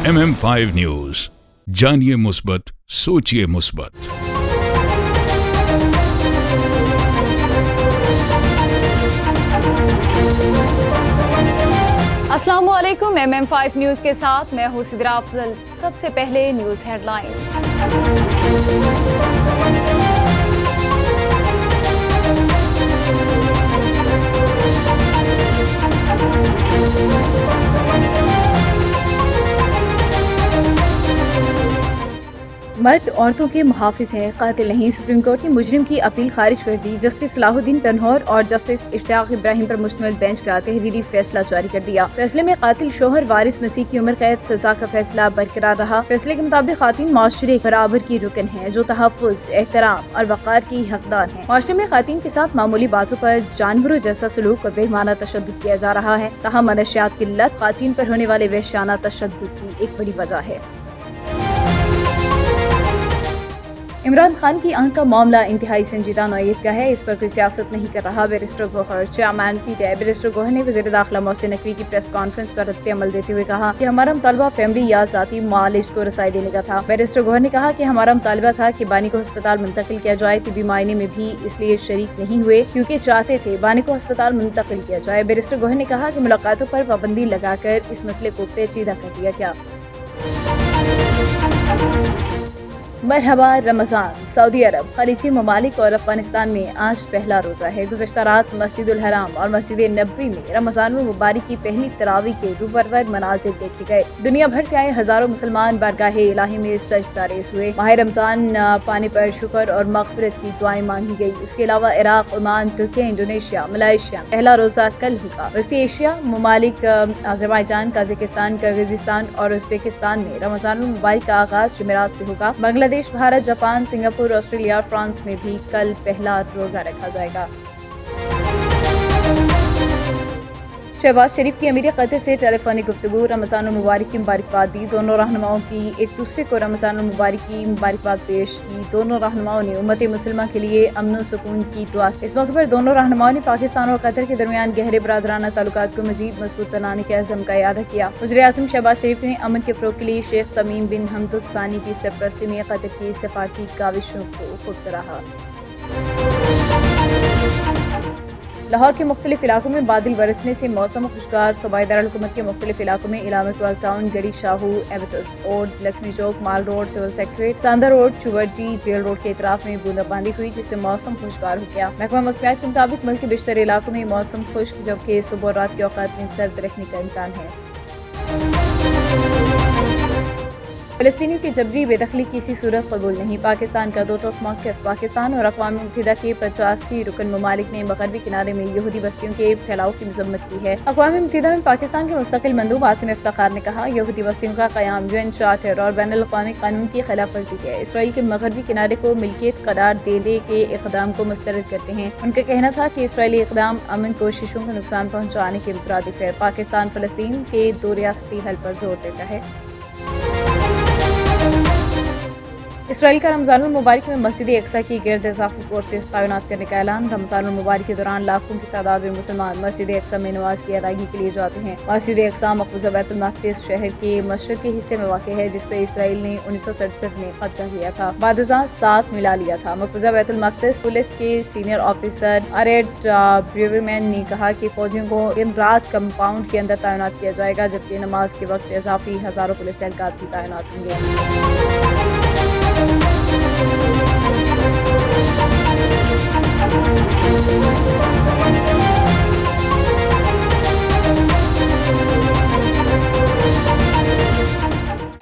MM5 news, जानिए मुस्बत, सोचिए मुस्बत। अस्सलामुअलैकुम। MM5 न्यूज के साथ मैं हूं सिद्रा अफजल। सबसे पहले न्यूज मर्द औरतों के मुहाफिज हैं, कातिल नहीं। सुप्रीम कोर्ट ने मुजरिम की अपील खारिज कर दी। जस्टिस सलाहुद्दीन तनहौर और जस्टिस इश्तियाक इब्राहिम पर मुश्तमिल बेंच का तहरीरी फैसला जारी कर दिया। फैसले में कातिल शोहर वारिस मसीह की उम्र कैद सजा का फैसला बरकरार रहा। फैसले के मुताबिक खातिन माशरे बराबर की रुकन है जो तहफ़्फ़ुज़, एहतराम और वक़ार की हकदार हैं। माशरे में खातिन के साथ मामूली बातों पर जानवरों जैसा सलूक और बेईमाना तशद्दुद किया जा रहा है। तहम मनशियात की लत खातिन पर होने वाले वहशाना तशद्दुद की एक बड़ी वजह है। इमरान खान की आंख का मामला इंतहाई संजीदा नौयत का है। इस पर कोई सियासत नहीं कर रहा। Barrister Gohar chairman PTI barrister Gohar ने वज़ीर दाखिला मोहसिन नकवी की प्रेस कॉन्फ्रेंस पर रद्द अमल देते हुए कहा कि हमारा मुतालबा फैमिली या ज़ाती मालिज को रसाई देने का था। बैरिस्टर गोहर ने कहा कि हमारा मुतालबा था कि बानी को अस्पताल मुंतकिल किया जाए। तिबी मायने में भी इसलिए शरीक नहीं हुए क्योंकि चाहते थे बानी को अस्पताल मुंतकिल किया जाए। बैरिस्टर गोहर ने कहा कि मुलाकातों पर पाबंदी लगाकर इस मसले को पेचीदा कर दिया गया। मरहबा रमज़ान। सऊदी अरब, खलीजी ममालिक और अफगानिस्तान में आज पहला रोज़ा है। गुज़श्ता रात मस्जिदुल हराम और मस्जिद नबवी में रमज़ान मुबारक की पहली तरावी के रूपरवर मनाज़िर देखे गए। दुनिया भर से आए हज़ारों मुसलमान बारगाहे इलाही में सजदा रेज़ हुए। माह रमज़ान पाने पर शुक्र और मग़फ़िरत की दुआएं मांगी गई। उसके अलावा इराक, ओमान, तुर्की, इंडोनेशिया, मलेशिया पहला रोज़ा कल होगा। वस्ती एशिया ममालिक अज़रबैजान, कज़ाकिस्तान, किर्गिज़स्तान और उज़्बेकिस्तान में रमज़ान मुबारक का आगाज़ जुमेरात से होगा। Bangladesh, Bharat, Japan, Singapore, Australia और फ्रांस में भी कल पहला रोजा रखा जाएगा। शहबाज शरीफ की अमीर कतर से टेलीफोनिक गुफ्तगू। रमज़ान मुबारक की मुबारकबाद दी। दोनों रहनुमाओं की एक दूसरे को रमज़ान मुबारक की मुबारकबाद पेश की। दोनों रहनुमाओं ने उम्मत मुसलिमा के लिए अमन व सुकून की दुआ। इस मौके पर दोनों रहनुमाओं ने पाकिस्तान और कतर के दरमियान गहरे बरादराना ताल्लुकात को मज़ीद मजबूत बनाने के अज़म का इरादा किया। वज़ीर आज़म शहबाज शरीफ ने अमन के फ़रोग़ के लिए शेख तमीम बिन हमद अल सानी की सरपरस्ती में कतर की सफ़ारती काविशों को खूब सराहा। लाहौर के मुख्तलिफ इलाकों में बादल बरसने से मौसम खुशगवार। सूबाई दारुल-हुकूमत के मुख्तलिफ इलाकों में इलामा Iqbal town, Garhi Shahu, Abbott road, Lakshmi Chowk, mall road, civil secretariat, Sanda road, Chauburji, jail road के इतराफ में बूंदाबांदी हुई जिससे मौसम खुशगवार हो गया। महकमा मौसमियात के मुताबिक मुल्क के बेशतर इलाकों में मौसम खुश्क जबकि सुबह और रात के औकात में सर्द रहने का इम्कान है। फ़लस्तीनियों की जबरी बेदखली किसी सूरत कबूल नहीं। पाकिस्तान का दो टोक मौक़िफ़। पाकिस्तान और अक़वाम मुत्तहिदा के 85 रुकन ममालिक ने मग़रबी किनारे में यहूदी बस्तियों के फैलाव की मज़म्मत की है। अक़वाम मुत्तहिदा में पाकिस्तान के मुस्तक़िल मंदूब आसिम इफ्तिख़ार ने कहा यहूदी बस्तियों का क़याम UN चार्टर और बैनुल अक़वामी क़ानून की खिलाफ वर्जी है। इसराइल के मग़रबी किनारे को मिल्कियत करार देने के इक़दाम को मुस्तरद करते हैं। उनका कहना था कि इसराइली इक़दाम अमन कोशिशों को नुकसान पहुँचाने के मुतरादिफ़ है। पाकिस्तान फ़लस्तीन के दो रियासती हल पर जोर देता है। इसराइल का रमज़ान मुबारक में मस्जिद अक्सा की गिर्द इज़ाफ़ी फोर्सेस तैनात करने का ऐलान। रमज़ान मुबारक के दौरान लाखों की तादाद में मुसलमान मस्जिद अक्सा में नमाज की अदायगी के लिए जाते हैं। मस्जिद अक्सा मक़बूज़ा बैतुल मक़दिस शहर के मशरक़ी हिस्से में वाक़ है जिस पर इसराइल ने 1967 में कब्जा किया था, बादशाह साथ मिला लिया था। मक़बूज़ा बैतुल मक़दिस पुलिस के सीनियर ऑफिसर अरेट ब्रेवरमैन ने कहा कि फौजियों को दिन रात कंपाउंड के अंदर तैनात किया जाएगा जबकि नमाज के वक्त इज़ाफ़ी हज़ारों पुलिस एहलकार भी तैनात होंगे।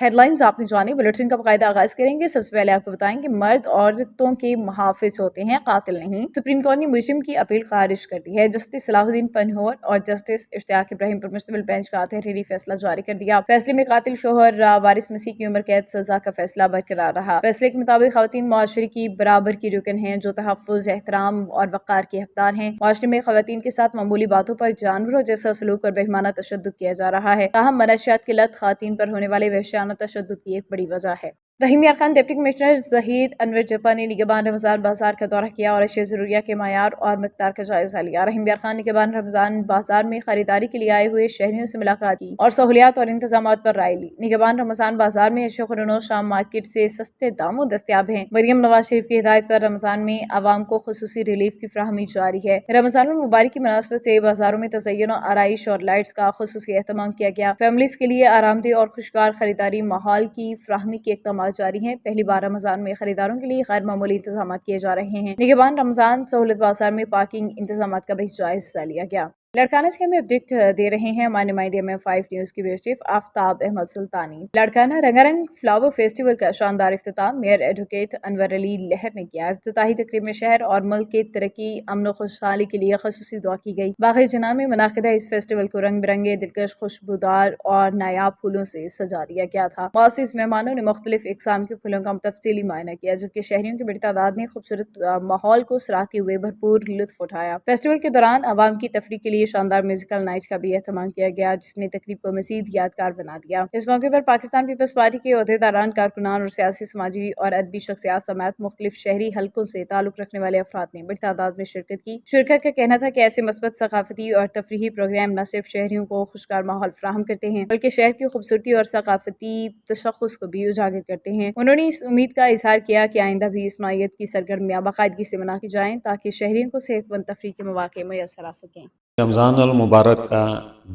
हेडलाइंस आपने जानी। बुलेटिन का बाकायदा आगाज करेंगे। सबसे पहले आपको बताएंगे मर्द औरतों के मुहाफिज होते हैं, कातिल नहीं। सुप्रीम कोर्ट ने मुजरिम की अपील खारिज कर दी है। जस्टिस सलाहुद्दीन तनहौर और जस्टिस इश्तियाक इब्राहिम पर मुश्तमिल बेंच का तहरीरी फैसला जारी कर दिया। फैसले में कातिल शोहर वारिस मसीह की उम्र कैद सजा का फैसला बरकरार रहा। फैसले के मुताबिक खवातीन माशरे की बराबर की रुकन हैं जो तहफ़्फ़ुज़, एहतराम और वक़ार के हकदार हैं। माशरे में खवातीन के साथ मामूली बातों पर जानवरों जैसा सलूक और बेईमाना तशद्दुद किया जा रहा है। ताहम मनशियात की लत खातिन पर होने वाले वहशियाना तशद्दुद की एक बड़ी वजह है। رحیم یار خان ڈپٹی کمشنر ظہیر انور جپا نے نگہبان رمضان بازار کا دورہ کیا اور اشیاء ضروریہ کے معیار اور مقدار کا جائزہ لیا۔ رحیم یار خان نگہبان رمضان بازار میں خریداری کے لیے آئے ہوئے شہریوں سے ملاقات کی اور سہولیات اور انتظامات پر رائے لی۔ نگہبان رمضان بازار میں اشیاء خرونو شام مارکیٹ سے سستے داموں دستیاب ہیں۔ مریم نواز شریف کی ہدایت پر رمضان میں عوام کو خصوصی ریلیف کی فراہمی جاری ہے۔ رمضان المبارک کی مناسبت سے بازاروں میں تزئین و آرائش اور لائٹس کا خصوصی اہتمام کیا گیا۔ فیملیز کے لیے آرام دہ اور خوشگوار خریداری ماحول کی فراہمی کے اقدامات جاری ہیں۔ پہلی بار رمضان میں خریداروں کے لیے غیر معمولی انتظامات کیے جا رہے ہیں۔ نگہبان رمضان سہولت بازار میں پارکنگ انتظامات کا بھی جائزہ لیا گیا۔ لڑکانہ سے ہمیں اپڈیٹ دے رہے ہیں ہمارے نمائندے MM5 نیوز کی بیوروز چیف آفتاب احمد سلطانی۔ لڑکانہ رنگارنگ فلاور فیسٹیول کا شاندار افتتاح میئر ایڈوکیٹ انور علی لہر نے کیا۔ افتتاحی تقریب میں شہر اور ملک کے ترقی، امن و خوشحالی کے لیے خصوصی دعا کی گئی۔ باغ جناح میں منعقدہ اس فیسٹیول کو رنگ برنگے، دلکش، خوشبودار اور نایاب پھولوں سے سجا دیا گیا تھا۔ معزز مہمانوں نے مختلف اقسام کے پھولوں کا تفصیلی معائنہ کیا، جبکہ شہریوں کی بڑی تعداد نے خوبصورت ماحول کو سراہتے ہوئے بھرپور لطف اٹھایا۔ فیسٹیول کے دوران عوام کی تفریح کے لیے شاندار میوزیکل نائٹ کا بھی اہتمام کیا گیا، جس نے تقریب کو مزید یادگار بنا دیا۔ اس موقع پر پاکستان پیپلز پارٹی کے عہدیداران، کارکنان اور سیاسی، سماجی اور ادبی شخصیات سمیت مختلف شہری حلقوں سے تعلق رکھنے والے افراد نے بڑی تعداد میں شرکت کی۔ شرکت کا کہنا تھا کہ ایسے مثبت ثقافتی اور تفریحی پروگرام نہ صرف شہریوں کو خوشگوار ماحول فراہم کرتے ہیں بلکہ شہر کی خوبصورتی اور ثقافتی تشخص کو بھی اجاگر کرتے ہیں۔ انہوں نے اس امید کا اظہار کیا کہ آئندہ بھی اس نوعیت کی سرگرمیاں باقاعدگی سے منعقد جائیں تاکہ شہریوں کو صحت مند تفریح کے مواقع میسر آ سکیں۔ رمضان المبارک کا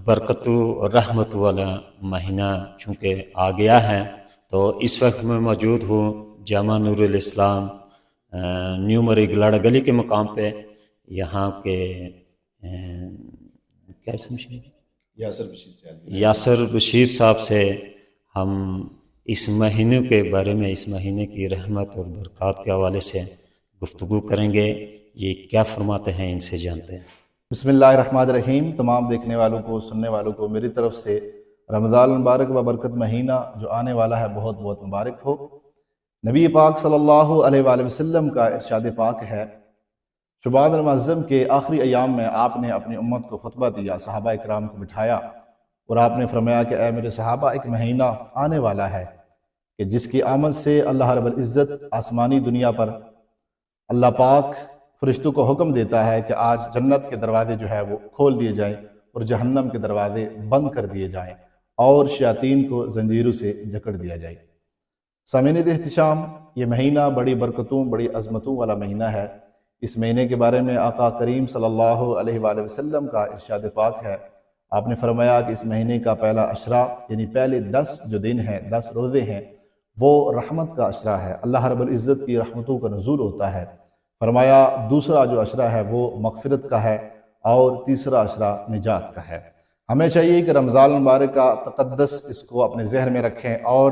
برکت و رحمت والا مہینہ چونکہ آ گیا ہے، تو اس وقت میں موجود ہوں جامع نور الاسلام نیو مری گلاڑا گلی کے مقام پہ۔ یہاں کے کیا سمجھیں یاسر بشیر صاحب سے ہم اس مہینے کے بارے میں، اس مہینے کی رحمت اور برکات کے حوالے سے گفتگو کریں گے۔ یہ کیا فرماتے ہیں، ان سے جانتے ہیں۔ بسم اللہ الرحمن الرحیم۔ تمام دیکھنے والوں کو، سننے والوں کو میری طرف سے رمضان المبارک و برکت مہینہ جو آنے والا ہے بہت بہت مبارک ہو۔ نبی پاک صلی اللہ علیہ وآلہ وسلم کا ارشاد پاک ہے، شعبان المعظم کے آخری ایام میں آپ نے اپنی امت کو خطبہ دیا، صحابہ اکرام کو بٹھایا اور آپ نے فرمایا کہ اے میرے صحابہ، ایک مہینہ آنے والا ہے کہ جس کی آمد سے اللہ رب العزت آسمانی دنیا پر اللہ پاک فرشتوں کو حکم دیتا ہے کہ آج جنت کے دروازے جو ہے وہ کھول دیے جائیں اور جہنم کے دروازے بند کر دیے جائیں اور شیاطین کو زنجیروں سے جکڑ دیا جائے۔ سامعین احتشام، یہ مہینہ بڑی برکتوں، بڑی عظمتوں والا مہینہ ہے۔ اس مہینے کے بارے میں آقا کریم صلی اللہ علیہ وآلہ وسلم کا ارشاد پاک ہے، آپ نے فرمایا کہ اس مہینے کا پہلا عشرہ یعنی پہلے 10 جو دن ہیں، 10 روزے ہیں، وہ رحمت کا عشرہ ہے، اللہ رب العزت کی رحمتوں کا نزول ہوتا ہے۔ فرمایا دوسرا جو عشرہ ہے وہ مغفرت کا ہے اور تیسرا عشرہ نجات کا ہے۔ ہمیں چاہیے کہ رمضان المبارک کا تقدس اس کو اپنے ذہن میں رکھیں اور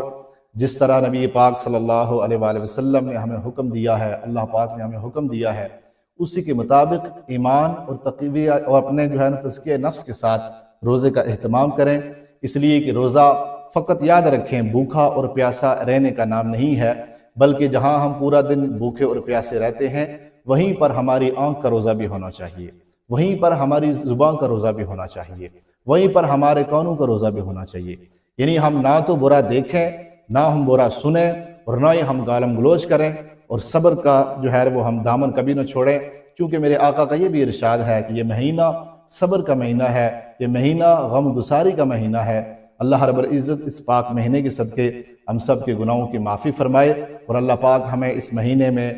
جس طرح نبی پاک صلی اللہ علیہ وآلہ وسلم نے ہمیں حکم دیا ہے، اللہ پاک نے ہمیں حکم دیا ہے، اسی کے مطابق ایمان اور تقوی اور اپنے جو ہے تزکیہ نفس کے ساتھ روزے کا اہتمام کریں۔ اس لیے کہ روزہ فقط یاد رکھیں بھوکا اور پیاسا رہنے کا نام نہیں ہے، بلکہ جہاں ہم پورا دن بھوکے اور پیاسے رہتے ہیں وہیں پر ہماری آنکھ کا روزہ بھی ہونا چاہیے، وہیں پر ہماری زبان کا روزہ بھی ہونا چاہیے، وہیں پر ہمارے کانوں کا روزہ بھی ہونا چاہیے۔ یعنی ہم نہ تو برا دیکھیں، نہ ہم برا سنیں اور نہ ہی ہم گالم گلوچ کریں، اور صبر کا جو ہے وہ ہم دامن کبھی نہ چھوڑیں، کیونکہ میرے آقا کا یہ بھی ارشاد ہے کہ یہ مہینہ صبر کا مہینہ ہے، یہ مہینہ غم گساری کا مہینہ ہے۔ اللہ رب العزت اس پاک مہینے کے صدقے ہم سب کے گناہوں کی معافی فرمائے اور اللہ پاک ہمیں اس مہینے میں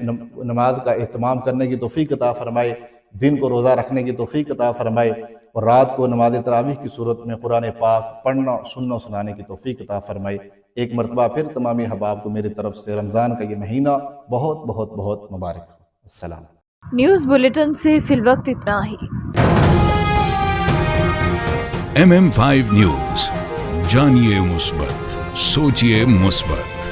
نماز کا اہتمام کرنے کی توفیق عطا فرمائے، دن کو روزہ رکھنے کی توفیق عطا فرمائے اور رات کو نماز تراویح کی صورت میں قرآن پاک پڑھنا، سننا، سنانے کی توفیق عطا فرمائے۔ ایک مرتبہ پھر تمامی احباب کو میری طرف سے رمضان کا یہ مہینہ بہت بہت بہت مبارک ہو۔ السلام۔ نیوز بلیٹن سے فی الوقت اتنا ہی۔ MM5 نیوز، جانیے مثبت، سوچیے مثبت۔